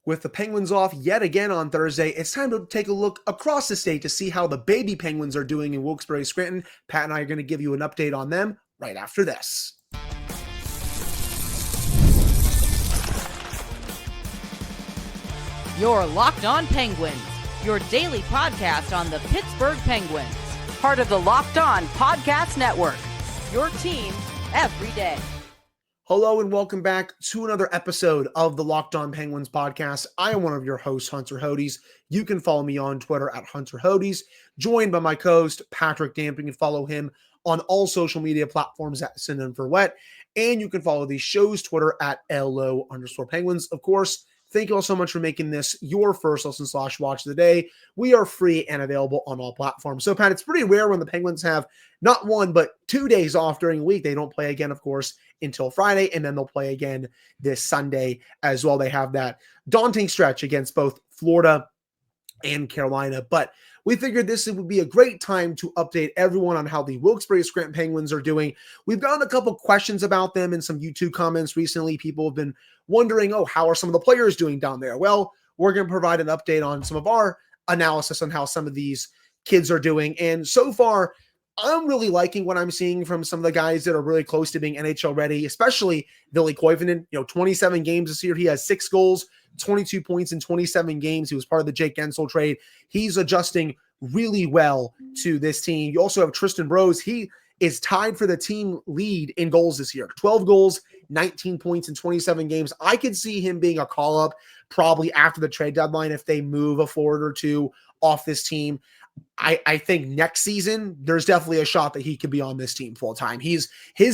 With the Penguins off yet again on Thursday, it's time to take a look across the state to see how the baby Penguins are doing in Wilkes-Barre Scranton. Pat and I are going to give you an update on them right after this. You're Locked On Penguins, your daily podcast on the Pittsburgh Penguins, part of the Locked On Podcast Network, your team every day. Hello and welcome back to another episode of the Locked On Penguins podcast. I am one of your hosts, Hunter Hodes. You can follow me on Twitter at Hunter Hodes, joined by my co-host, Patrick Damp. You can follow him on all social media platforms at Synonym for Wet, and you can follow the show's Twitter at LO_Penguins. Of course, thank you all so much for making this your first listen/watch of the day. We are free and available on all platforms. So, Pat, it's pretty rare when the Penguins have not one, but 2 days off during the week. They don't play again, of course, until Friday, and then they'll play again this Sunday as well. They have that daunting stretch against both Florida and Carolina. But we figured this would be a great time to update everyone on how the Wilkes-Barre Scranton Penguins are doing. We've gotten a couple questions about them in some YouTube comments recently. People have been wondering, how are some of the players doing down there? Well, we're going to provide an update on some of our analysis on how some of these kids are doing. And so far, I'm really liking what I'm seeing from some of the guys that are really close to being NHL ready, especially Ville Koivunen. 27 games this year. He has 6 goals, 22 points in 27 games. He was part of the Jake Guentzel trade. He's adjusting really well to this team. You also have Tristan Brose. He is tied for the team lead in goals this year. 12 goals, 19 points in 27 games. I could see him being a call-up probably after the trade deadline if they move a forward or two off this team. I think next season, there's definitely a shot that he could be on this team full-time. His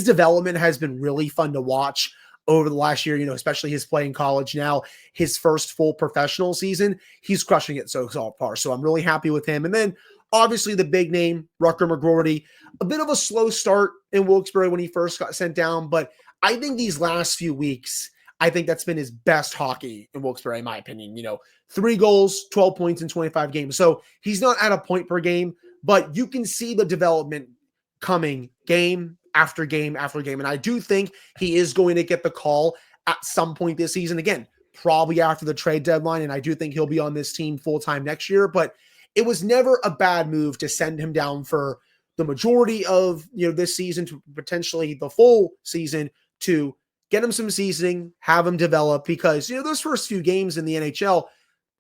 development has been really fun to watch over the last year, especially his play in college now, his first full professional season. He's crushing it so far. So I'm really happy with him. And then obviously the big name, Rutger McGroarty, a bit of a slow start in Wilkes-Barre when he first got sent down. But I think these last few weeks, I think that's been his best hockey in Wilkes-Barre, in my opinion. 3 goals, 12 points in 25 games. So he's not at a point per game, but you can see the development coming game after game after game. And I do think he is going to get the call at some point this season. Again, probably after the trade deadline. And I do think he'll be on this team full-time next year. But it was never a bad move to send him down for the majority of this season to potentially the full season to get him some seasoning, have him develop, because those first few games in the NHL,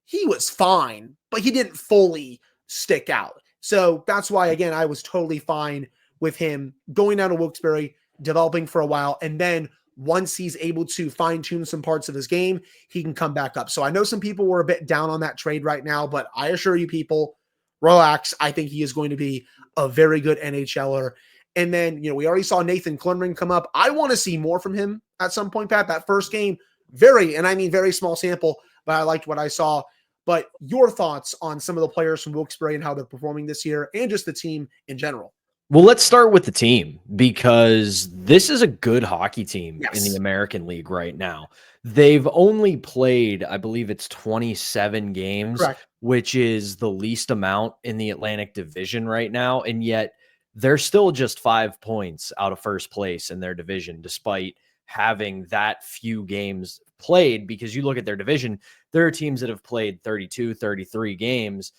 he was fine, but he didn't fully stick out. So that's why, again, I was totally fine with him going down to Wilkes-Barre, developing for a while, and then once he's able to fine-tune some parts of his game, he can come back up. So I know some people were a bit down on that trade right now, but I assure you people, relax. I think he is going to be a very good NHLer. And then, we already saw Nathan Klunring come up. I want to see more from him at some point, Pat. That first game, very small sample, but I liked what I saw. But your thoughts on some of the players from Wilkes-Barre and how they're performing this year and just the team in general? Well, let's start with the team, because this is a good hockey team in the American League right now. They've only played, I believe it's 27 games, correct, which is the least amount in the Atlantic Division right now. And yet they're still just 5 points out of first place in their division, despite having that few games played. Because you look at their division, there are teams that have played 32, 33 games,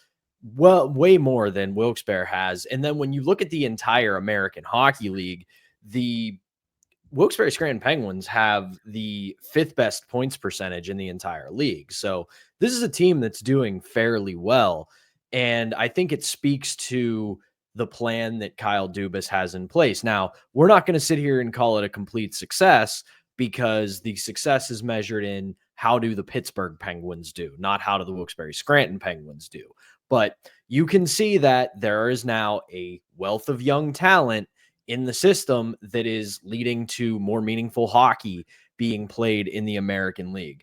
well, way more than Wilkes-Barre has. And then when you look at the entire American Hockey League, the Wilkes-Barre Scranton Penguins have the 5th best points percentage in the entire league. So this is a team that's doing fairly well. And I think it speaks to the plan that Kyle Dubas has in place. Now, we're not going to sit here and call it a complete success, because the success is measured in how do the Pittsburgh Penguins do, not how do the Wilkes-Barre Scranton Penguins do. But you can see that there is now a wealth of young talent in the system that is leading to more meaningful hockey being played in the American League.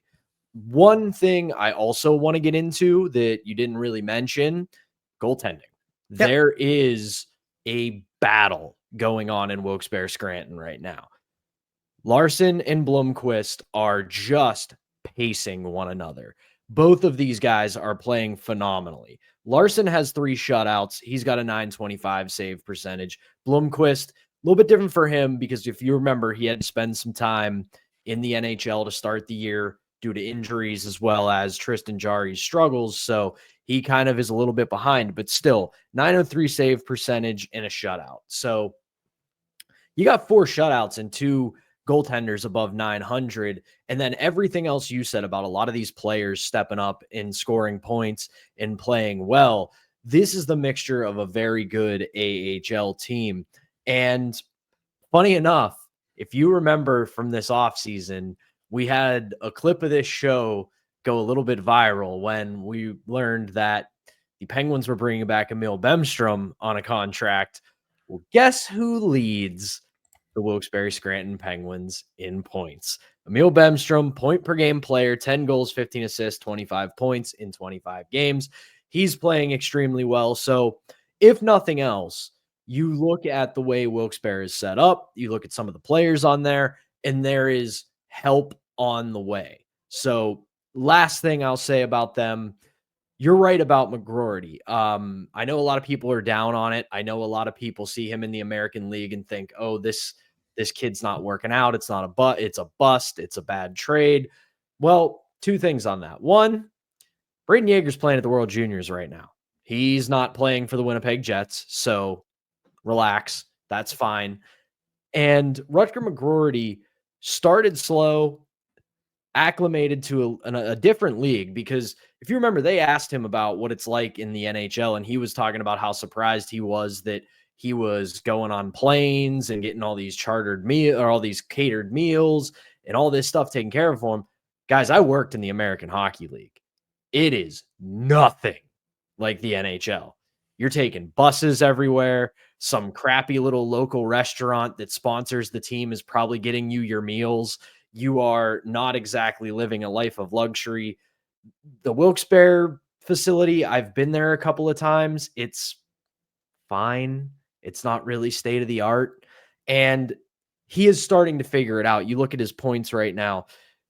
One thing I also want to get into that you didn't really mention, goaltending. Yep. There is a battle going on in Wilkes-Barre Scranton right now. Larson and Blomqvist are just pacing one another. Both of these guys are playing phenomenally. Larson has 3 shutouts. He's got a .925 save percentage. Blomqvist, a little bit different for him, because if you remember, he had to spend some time in the NHL to start the year. due to injuries as well as Tristan Jarry's struggles. So he kind of is a little bit behind, but still 903 save percentage and a shutout. So you got 4 shutouts and 2 goaltenders above 900. And then everything else you said about a lot of these players stepping up and scoring points and playing well. This is the mixture of a very good AHL team. And funny enough, if you remember from this offseason, we had a clip of this show go a little bit viral when we learned that the Penguins were bringing back Emil Bemstrom on a contract. Well, guess who leads the Wilkes-Barre Scranton Penguins in points? Emil Bemstrom, point per game player, 10 goals, 15 assists, 25 points in 25 games. He's playing extremely well. So if nothing else, you look at the way Wilkes-Barre is set up, you look at some of the players on there, and there is help on the way. So last thing I'll say about them, you're right about McGroarty. I know a lot of people are down on it. I know a lot of people see him in the American League and think, oh, this kid's not working out. It's not it's a bust. It's a bad trade. Well, 2 things on that. One, Braden Yeager's playing at the World Juniors right now. He's not playing for the Winnipeg Jets, so relax. That's fine. And Rutger McGroarty started slow, acclimated to a different league, because if you remember, they asked him about what it's like in the NHL, and he was talking about how surprised he was that he was going on planes and getting all these all these catered meals and all this stuff taken care of for him. Guys, I worked in the American Hockey League. It is nothing like the NHL. You're taking buses everywhere. Some crappy little local restaurant that sponsors the team is probably getting you your meals. You are not exactly living a life of luxury. The Wilkes-Barre facility, I've been there a couple of times. It's fine. It's not really state of the art. And he is starting to figure it out. You look at his points right now.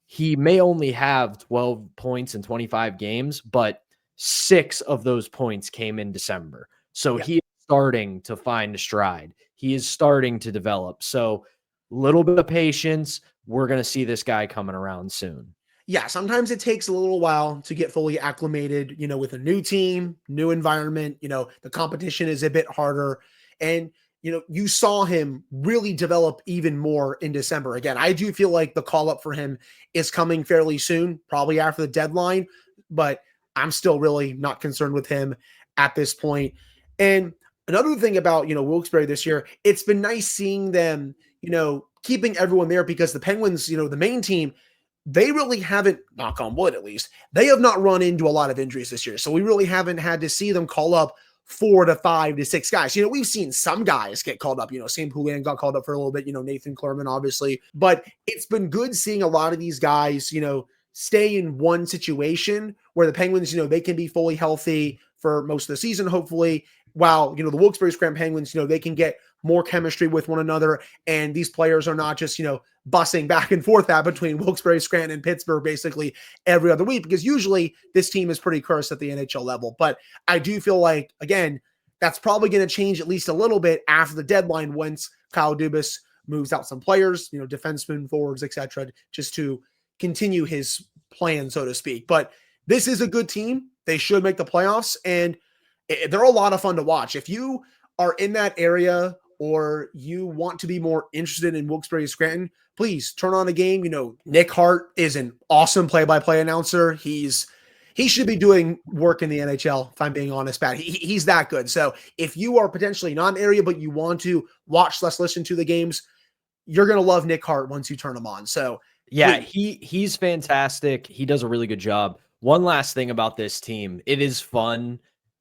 He may only have 12 points in 25 games, but 6 of those points came in December. So he is starting to find a stride. He is starting to develop. So a little bit of patience. We're going to see this guy coming around soon. Yeah, sometimes it takes a little while to get fully acclimated, with a new team, new environment. The competition is a bit harder. And, you saw him really develop even more in December. Again, I do feel like the call up for him is coming fairly soon, probably after the deadline, but I'm still really not concerned with him at this point. And another thing about, Wilkes-Barre this year, it's been nice seeing them, keeping everyone there, because the Penguins, the main team, they really haven't, knock on wood at least, they have not run into a lot of injuries this year. So we really haven't had to see them call up 4 to 5 to 6 guys. We've seen some guys get called up. Sam Poulin got called up for a little bit, Nathan Clerman, obviously. But it's been good seeing a lot of these guys, stay in one situation where the Penguins, they can be fully healthy for most of the season, hopefully, while, the Wilkes-Barre Scranton Penguins, they can get more chemistry with one another. And these players are not just, bussing back and forth between Wilkes-Barre, Scranton, and Pittsburgh basically every other week, because usually this team is pretty cursed at the NHL level. But I do feel like, again, that's probably going to change at least a little bit after the deadline once Kyle Dubas moves out some players, defensemen, forwards, etc., just to continue his plan, so to speak. But this is a good team. They should make the playoffs, and they're a lot of fun to watch. If you are in that area or you want to be more interested in Wilkes-Barre Scranton, please turn on a game. Nick Hart is an awesome play-by-play announcer. He should be doing work in the NHL, if I'm being honest, Pat. He's that good. So if you are potentially not in an area, but you want to watch, listen to the games, you're going to love Nick Hart once you turn him on. So yeah, he's fantastic. He does a really good job. One last thing about this team. It is fun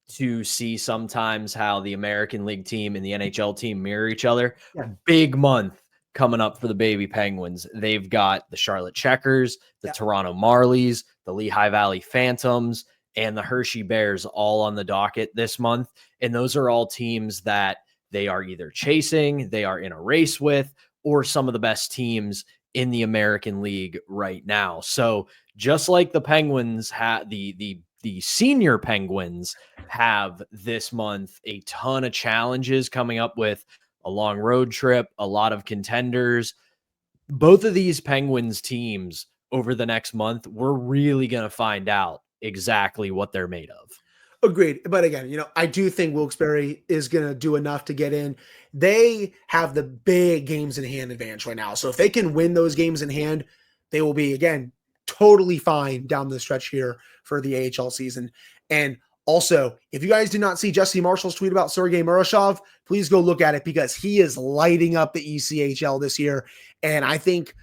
to see sometimes how the American League team and the NHL team mirror each other. Yeah. Big month coming up for the baby Penguins. They've got the Charlotte Checkers, the Toronto Marlies, the Lehigh Valley Phantoms, and the Hershey Bears all on the docket this month. And those are all teams that they are either chasing, they are in a race with, or some of the best teams in the American League right now. So just like the Penguins had the senior Penguins have this month a ton of challenges coming up with a long road trip, a lot of contenders. Both of these Penguins teams over the next month, we're really going to find out exactly what they're made of. Agreed. But again, I do think Wilkes-Barre is going to do enough to get in. They have the big games in hand advantage right now. So if they can win those games in hand, they will be, again, totally fine down the stretch here for the AHL season. And also, if you guys did not see Jesse Marshall's tweet about Sergei Murashov, please go look at it because he is lighting up the ECHL this year. And I think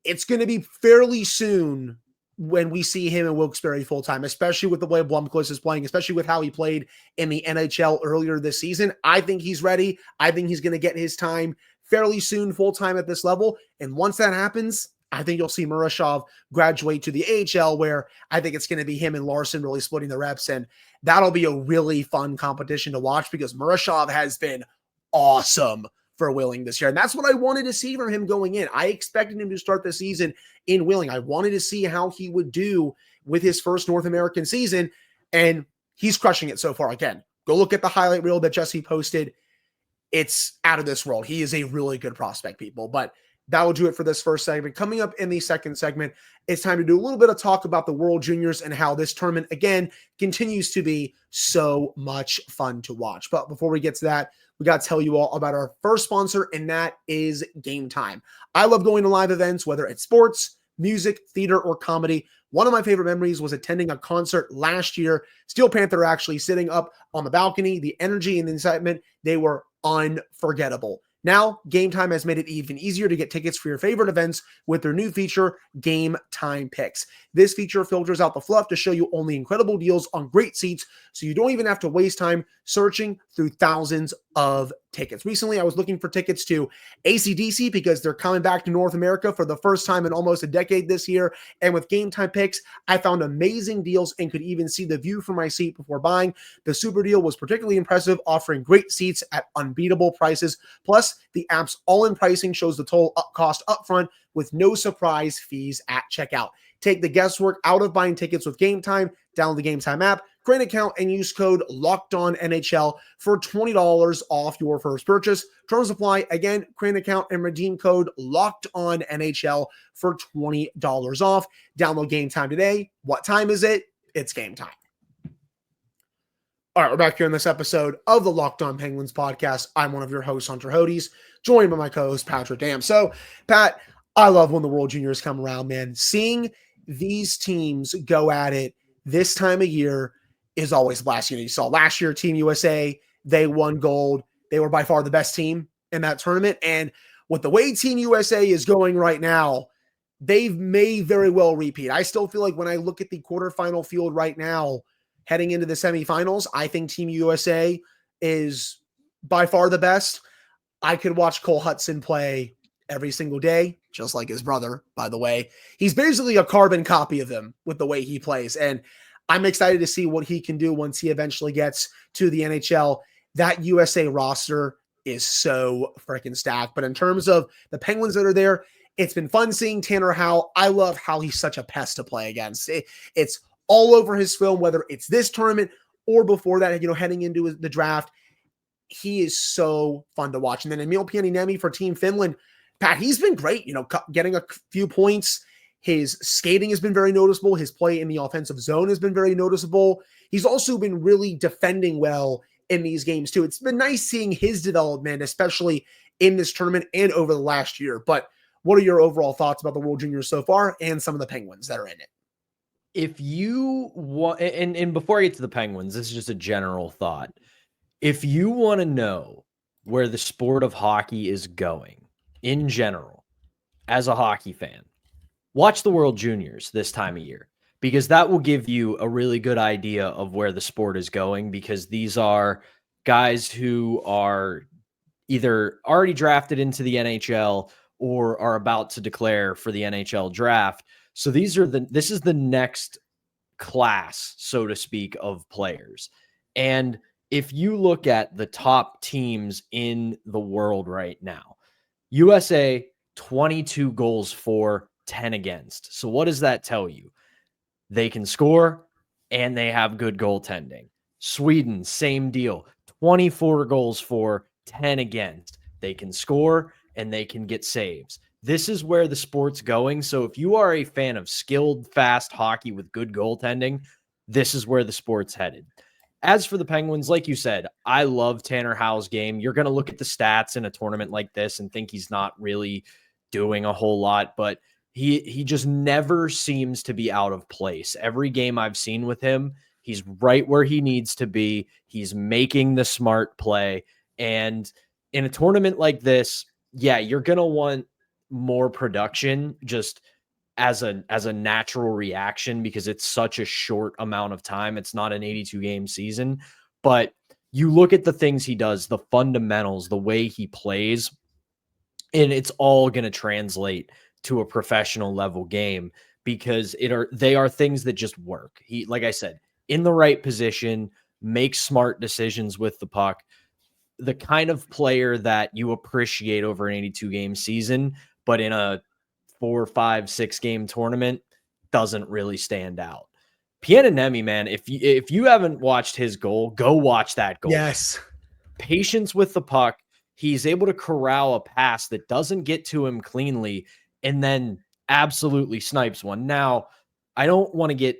it's going to be fairly soon when we see him in Wilkes-Barre full-time, especially with the way Blomqvist is playing, especially with how he played in the NHL earlier this season. I think he's ready. I think he's going to get his time fairly soon full-time at this level. And once that happens, I think you'll see Murashov graduate to the AHL, where I think it's going to be him and Larson really splitting the reps. And that'll be a really fun competition to watch because Murashov has been awesome for Willing this year. And that's what I wanted to see from him going in. I expected him to start the season in Willing. I wanted to see how he would do with his first North American season. And he's crushing it so far. Again, go look at the highlight reel that Jesse posted. It's out of this world. He is a really good prospect, people. But that will do it for this first segment. Coming up in the second segment, it's time to do a little bit of talk about the World Juniors and how this tournament, again, continues to be so much fun to watch. But before we get to that, we got to tell you all about our first sponsor, and that is Game Time. I love going to live events, whether it's sports, music, theater, or comedy. One of my favorite memories was attending a concert last year. Steel Panther actually sitting up on the balcony. The energy and the excitement, they were unforgettable. Now, Game Time has made it even easier to get tickets for your favorite events with their new feature, Game Time Picks. This feature filters out the fluff to show you only incredible deals on great seats, so you don't even have to waste time searching through thousands of tickets. Recently, I was looking for tickets to AC/DC because they're coming back to North America for the first time in almost a decade this year. And with Game Time Picks, I found amazing deals and could even see the view from my seat before buying. The super deal was particularly impressive, offering great seats at unbeatable prices. Plus, the app's all-in pricing shows the total cost upfront with no surprise fees at checkout. Take the guesswork out of buying tickets with Game Time. Download the Game Time app, create an account, and use code LOCKEDONNHL for $20 off your first purchase. Terms apply. Again, create an account and redeem code LOCKEDONNHL for $20 off. Download Game Time today. What time is it? It's game time. All right, we're back here in this episode of the Locked On Penguins podcast. I'm one of your hosts, Hunter Hodes, joined by my co-host, Patrick Dam. So, Pat, I love when the World Juniors come around, man. Seeing these teams go at it this time of year is always a blast. You saw last year, Team USA, they won gold. They were by far the best team in that tournament. And with the way Team USA is going right now, they may very well repeat. I still feel like when I look at the quarterfinal field right now, heading into the semifinals, I think Team USA is by far the best. I could watch Cole Hudson play every single day, just like his brother, by the way. He's basically a carbon copy of him with the way he plays. And I'm excited to see what he can do once he eventually gets to the NHL. That USA roster is so freaking stacked. But in terms of the Penguins that are there, it's been fun seeing Tanner Howe. I love how he's such a pest to play against. It's all over his film, whether it's this tournament or before that, heading into the draft. He is so fun to watch. And then Emil Pianiemi for Team Finland. Pat, he's been great, getting a few points. His skating has been very noticeable. His play in the offensive zone has been very noticeable. He's also been really defending well in these games too. It's been nice seeing his development, especially in this tournament and over the last year. But what are your overall thoughts about the World Juniors so far and some of the Penguins that are in it? If you want, and before I get to the Penguins, this is just a general thought. If you want to know where the sport of hockey is going in general, as a hockey fan, watch the World Juniors this time of year, because that will give you a really good idea of where the sport is going, because these are guys who are either already drafted into the NHL or are about to declare for the NHL draft. So this is the next class, so to speak, of players. And if you look at the top teams in the world right now, USA, 22 goals for, 10 against. So what does that tell you? They can score and they have good goaltending. Sweden, same deal. 24 goals for, 10 against. They can score and they can get saves. this is where the sport's going. So if you are a fan of skilled, fast hockey with good goaltending, this is where the sport's headed. As for the Penguins, like you said, I love Tanner Howell's game. You're going to look at the stats in a tournament like this and think he's not really doing a whole lot, but he just never seems to be out of place. Every game I've seen with him, he's right where he needs to be. He's making the smart play. And in a tournament like this, yeah, you're going to want more production just as a natural reaction because it's such a short amount of time. It's not an 82 game season, but you look at the things he does, the fundamentals, the way he plays, and it's all going to translate to a professional level game because they are things that just work. He, like I said, in the right position, makes smart decisions with the puck, the kind of player that you appreciate over an 82 game season, but in a 4, 5, 6 game tournament doesn't really stand out. Pianonemi, man, if you haven't watched his goal, go watch that goal. Yes. Patience with the puck. He's able to corral a pass that doesn't get to him cleanly and then absolutely snipes one. Now, I don't want to get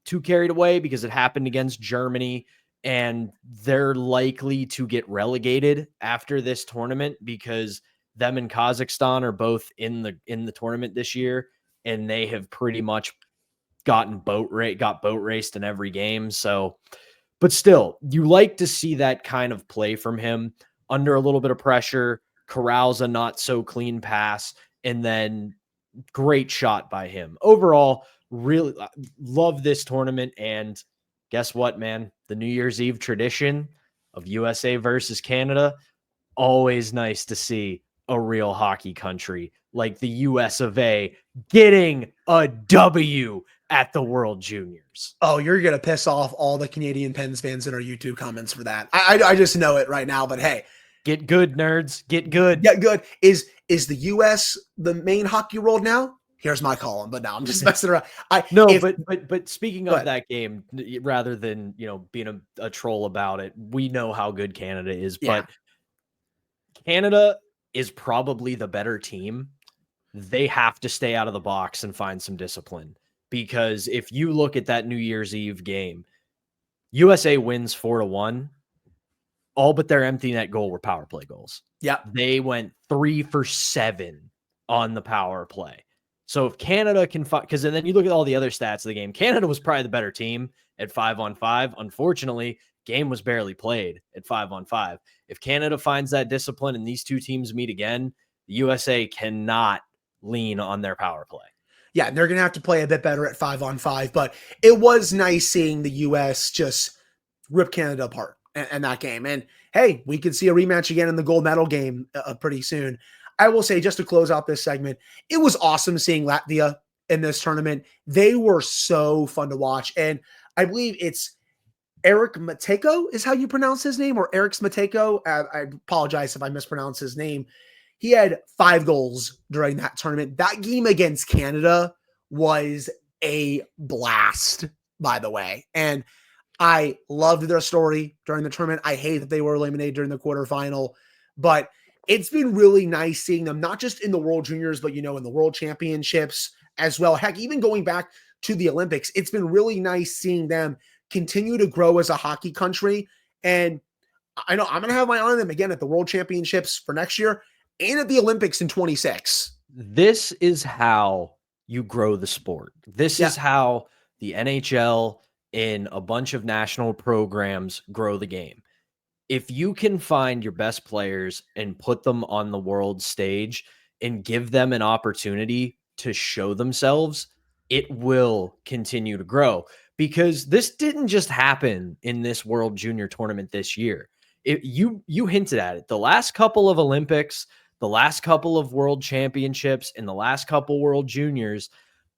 too carried away because it happened against Germany and they're likely to get relegated after this tournament because them and Kazakhstan are both in the tournament this year, and they have pretty much got boat raced in every game. So, but still, you like to see that kind of play from him under a little bit of pressure, corrals a not so clean pass, and then great shot by him. Overall, really love this tournament. And guess what, man? The New Year's Eve tradition of USA versus Canada, always nice to see a real hockey country like the US of A getting a W at the World Juniors. Oh, you're going to piss off all the Canadian Pens fans in our YouTube comments for that. I just know it right now, but hey. Get good, nerds. Get good. Get good. Is the US the main hockey world now? Here's my column, but now I'm just messing around. But speaking of that game, rather than, being a troll about it, we know how good Canada is, but Canada is probably the better team. They have to stay out of the box and find some discipline because if you look at that New Year's Eve game, USA wins 4-1. All but their empty net goal were power play goals. Yeah. They went 3 for 7 on the power play. So if Canada can find, because then you look at all the other stats of the game, Canada was probably the better team at 5-on-5. Unfortunately, game was barely played at 5-on-5. If Canada finds that discipline and these two teams meet again, the USA cannot lean on their power play. Yeah, they're going to have to play a bit better at 5-on-5, but it was nice seeing the US just rip Canada apart in that game. And hey, we could see a rematch again in the gold medal game pretty soon. I will say, just to close out this segment, it was awesome seeing Latvia in this tournament. They were so fun to watch. And I believe it's Eric Matejko is how you pronounce his name, or Eric Matejko. I apologize if I mispronounce his name. He had 5 goals during that tournament. That game against Canada was a blast, by the way. And I loved their story during the tournament. I hate that they were eliminated during the quarterfinal, but it's been really nice seeing them, not just in the World Juniors, but, in the World Championships as well. Heck, even going back to the Olympics, it's been really nice seeing them continue to grow as a hockey country. And I know I'm going to have my eye on them again at the World Championships for next year and at the Olympics in 2026. This is how you grow the sport. This is how the NHL and a bunch of national programs grow the game. If you can find your best players and put them on the world stage and give them an opportunity to show themselves, it will continue to grow, because this didn't just happen in this World Junior tournament this year. You hinted at it. The last couple of Olympics, the last couple of World Championships, and the last couple World Juniors,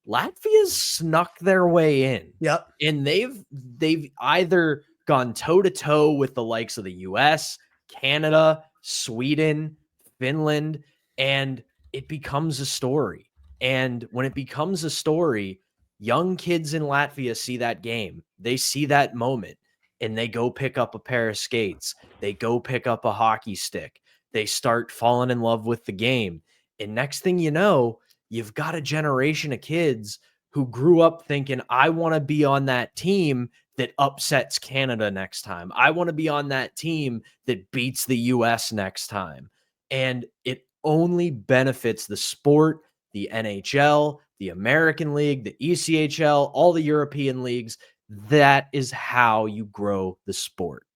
Latvia's snuck their way in. Yep. And they've either gone toe-to-toe with the likes of the US, Canada, Sweden, Finland, and it becomes a story. And when it becomes a story, young kids in Latvia see that game. They see that moment, and they go pick up a pair of skates. They go pick up a hockey stick. They start falling in love with the game. And next thing you know, you've got a generation of kids who grew up thinking, I want to be on that team that upsets Canada next time. I want to be on that team that beats the US next time. And it only benefits the sport, the NHL, the American League, the ECHL, all the European leagues. That is how you grow the sport.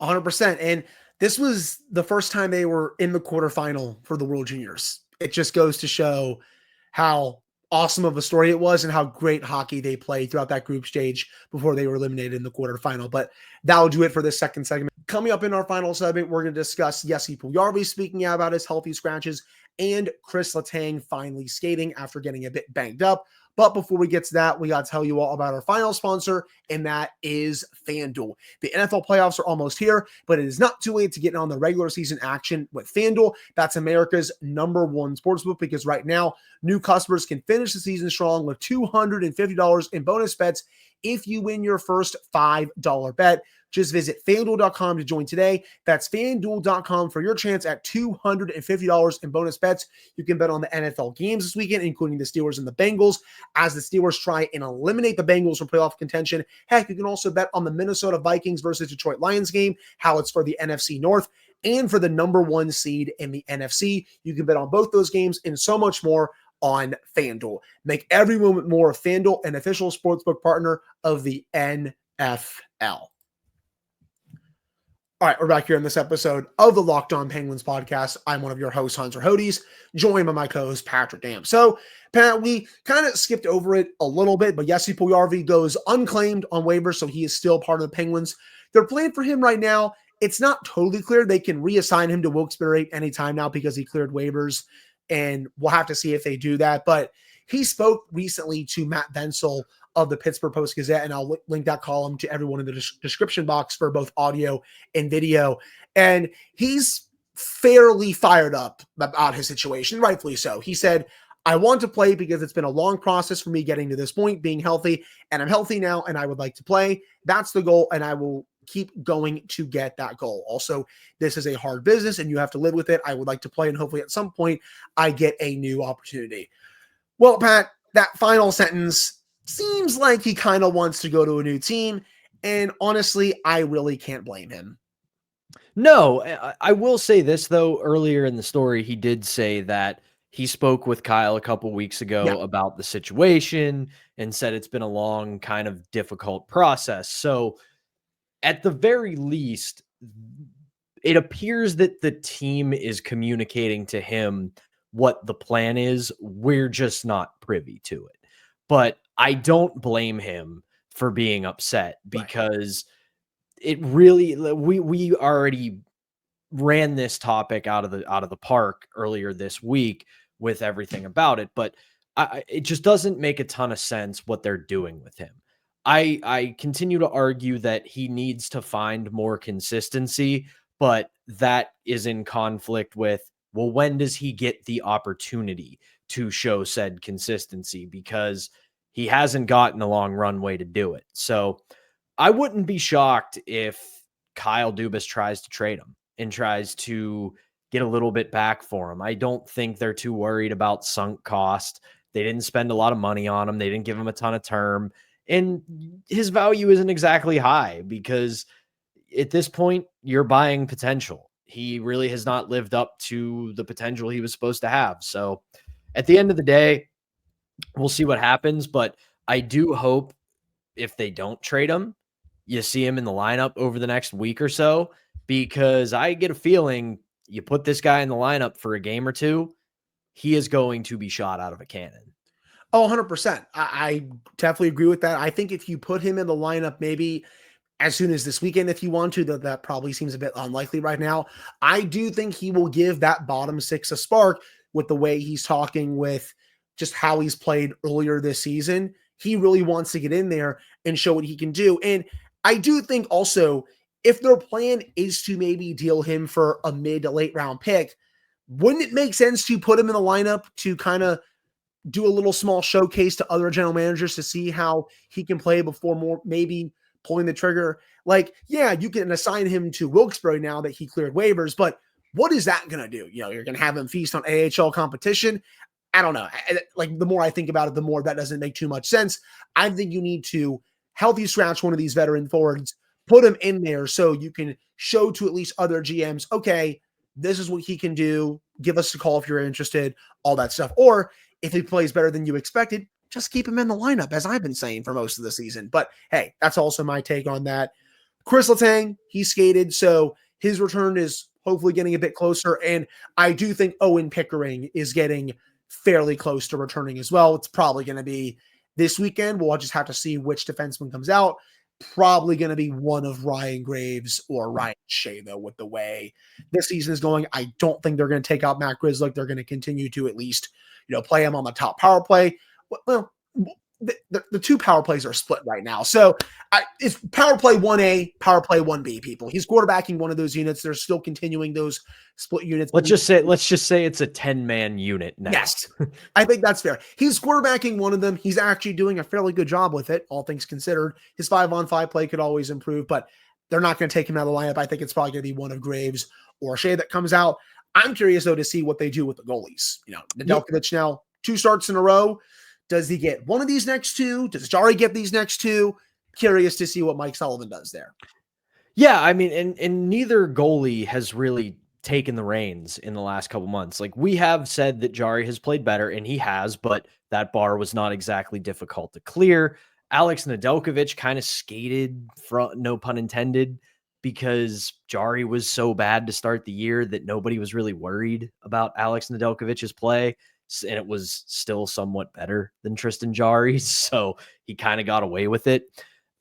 100%. And this was the first time they were in the quarterfinal for the World Juniors. It just goes to show how awesome of a story it was and how great hockey they played throughout that group stage before they were eliminated in the quarterfinal. But that'll do it for this second segment. Coming up in our final segment, we're going to discuss Jesse Puljujarvi speaking out about his healthy scratches and Chris Letang finally skating after getting a bit banged up. But before we get to that, we got to tell you all about our final sponsor, and that is FanDuel. The NFL playoffs are almost here, but it is not too late to get on the regular season action with FanDuel. That's America's #1 sportsbook, because right now, new customers can finish the season strong with $250 in bonus bets if you win your first $5 bet. Just visit FanDuel.com to join today. That's FanDuel.com for your chance at $250 in bonus bets. You can bet on the NFL games this weekend, including the Steelers and the Bengals, as the Steelers try and eliminate the Bengals from playoff contention. Heck, you can also bet on the Minnesota Vikings versus Detroit Lions game, how it's for the NFC North, and for the #1 seed in the NFC. You can bet on both those games and so much more on FanDuel. Make every moment more of FanDuel, an official sportsbook partner of the NFL. All right, we're back here in this episode of the Locked On Penguins podcast. I'm one of your hosts, Hunter Hodes, joined by my co-host, Patrick Dam. So, Pat, we kind of skipped over it a little bit, but Jesse Puljujarvi goes unclaimed on waivers, so he is still part of the Penguins. They're playing for him right now. It's not totally clear. They can reassign him to Wilkes-Barre anytime now because he cleared waivers, and we'll have to see if they do that. But he spoke recently to Matt Bensel of the Pittsburgh Post-Gazette, and I'll link that column to everyone in the description box for both audio and video. And he's fairly fired up about his situation, rightfully so. He said, I want to play because it's been a long process for me getting to this point, being healthy, and I'm healthy now, and I would like to play. That's the goal, and I will keep going to get that goal. Also, this is a hard business, and you have to live with it. I would like to play, and hopefully at some point I get a new opportunity. Well, Pat, that final sentence seems like he kind of wants to go to a new team, and honestly, I really can't blame him. No, I will say this, though. Earlier in the story, he did say that he spoke with Kyle a couple weeks ago about the situation and said it's been a long, kind of difficult process. So at the very least, it appears that the team is communicating to him what the plan is. We're just not privy to it. But I don't blame him for being upset, because it really, we already ran this topic out of the park earlier this week with everything about it, but it just doesn't make a ton of sense what they're doing with him. I continue to argue that he needs to find more consistency, but that is in conflict with, well, when does he get the opportunity to show said consistency? Because he hasn't gotten a long runway to do it. So I wouldn't be shocked if Kyle Dubas tries to trade him and tries to get a little bit back for him. I don't think they're too worried about sunk cost. They didn't spend a lot of money on him. They didn't give him a ton of term. And his value isn't exactly high, because at this point, you're buying potential. He really has not lived up to the potential he was supposed to have. So at the end of the day, we'll see what happens, but I do hope if they don't trade him, you see him in the lineup over the next week or so, because I get a feeling you put this guy in the lineup for a game or two, he is going to be shot out of a cannon. Oh, 100%. I definitely agree with that. I think if you put him in the lineup maybe as soon as this weekend, if you want to, that probably seems a bit unlikely right now. I do think he will give that bottom six a spark with the way he's talking, with just how he's played earlier this season. He really wants to get in there and show what he can do. And I do think also, if their plan is to maybe deal him for a mid to late round pick, wouldn't it make sense to put him in the lineup to kind of do a little small showcase to other general managers to see how he can play before maybe pulling the trigger? Like, yeah, you can assign him to Wilkes-Barre now that he cleared waivers, but what is that going to do? You're going to have him feast on AHL competition. I don't know. Like, the more I think about it, the more that doesn't make too much sense. I think you need to healthy scratch one of these veteran forwards, put him in there so you can show to at least other GMs, okay, this is what he can do. Give us a call if you're interested, all that stuff. Or if he plays better than you expected, just keep him in the lineup, as I've been saying for most of the season. But hey, that's also my take on that. Chris Letang, he skated, so his return is hopefully getting a bit closer. And I do think Owen Pickering is getting fairly close to returning as well. It's probably going to be this weekend. We'll just have to see which defenseman comes out. Probably going to be one of Ryan Graves or Ryan Shea, though, with the way this season is going. I don't think they're going to take out Matt Grzelcyk. They're going to continue to at least, play him on the top power play. Well, the two power plays are split right now. So it's power play 1A, power play 1B, people. He's quarterbacking one of those units. They're still continuing those split units. Let's just say it's a 10-man unit now. Yes, I think that's fair. He's quarterbacking one of them. He's actually doing a fairly good job with it, all things considered. His 5-on-5 play could always improve, but they're not going to take him out of the lineup. I think it's probably going to be one of Graves or Shea that comes out. I'm curious, though, to see what they do with the goalies. Nedeljkovic now 2 starts in a row. Does he get one of these next 2? Does Jarry get these next 2? Curious to see what Mike Sullivan does there. Yeah, I mean, and neither goalie has really taken the reins in the last couple months. Like, we have said that Jarry has played better, and he has, but that bar was not exactly difficult to clear. Alex Nedeljkovic kind of skated, no pun intended, because Jarry was so bad to start the year that nobody was really worried about Alex Nedeljkovic's play. And it was still somewhat better than Tristan Jarry, so he kind of got away with it.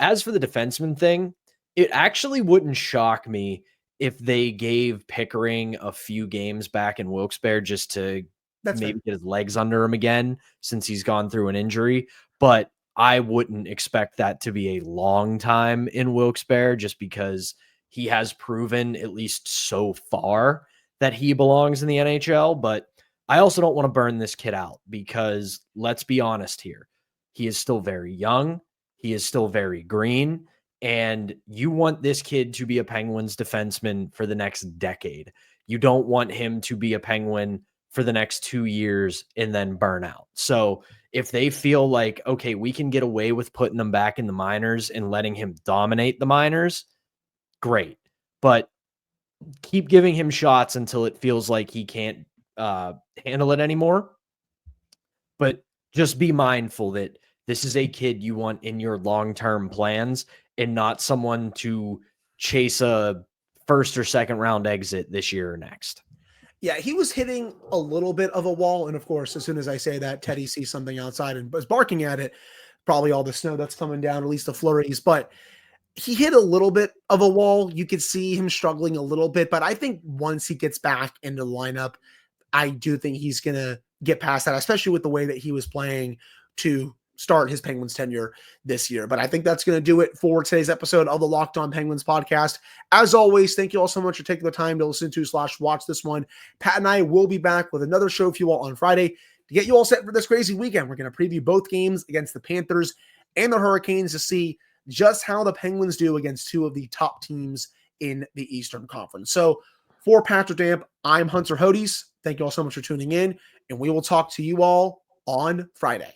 As for the defenseman thing, it actually wouldn't shock me if they gave Pickering a few games back in Wilkes-Barre just to maybe get his legs under him again, since he's gone through an injury. But I wouldn't expect that to be a long time in Wilkes-Barre, just because he has proven, at least so far, that he belongs in the NHL. But I also don't want to burn this kid out, because let's be honest here. He is still very young. He is still very green. And you want this kid to be a Penguins defenseman for the next decade. You don't want him to be a Penguin for the next 2 years and then burn out. So if they feel like, okay, we can get away with putting him back in the minors and letting him dominate the minors, great. But keep giving him shots until it feels like he can't handle it anymore. But just be mindful that this is a kid you want in your long-term plans and not someone to chase a first or second round exit this year or next. Yeah, he was hitting a little bit of a wall. And of course, as soon as I say that, Teddy sees something outside and was barking at it. Probably all the snow that's coming down, at least the flurries. But he hit a little bit of a wall. You could see him struggling a little bit. But I think once he gets back into the lineup, I do think he's going to get past that, especially with the way that he was playing to start his Penguins tenure this year. But I think that's going to do it for today's episode of the Locked On Penguins podcast. As always, thank you all so much for taking the time to listen to / watch this one. Pat and I will be back with another show for you all on Friday to get you all set for this crazy weekend. We're going to preview both games against the Panthers and the Hurricanes to see just how the Penguins do against 2 of the top teams in the Eastern Conference. So for Patrick Damp, I'm Hunter Hodes. Thank you all so much for tuning in, and we will talk to you all on Friday.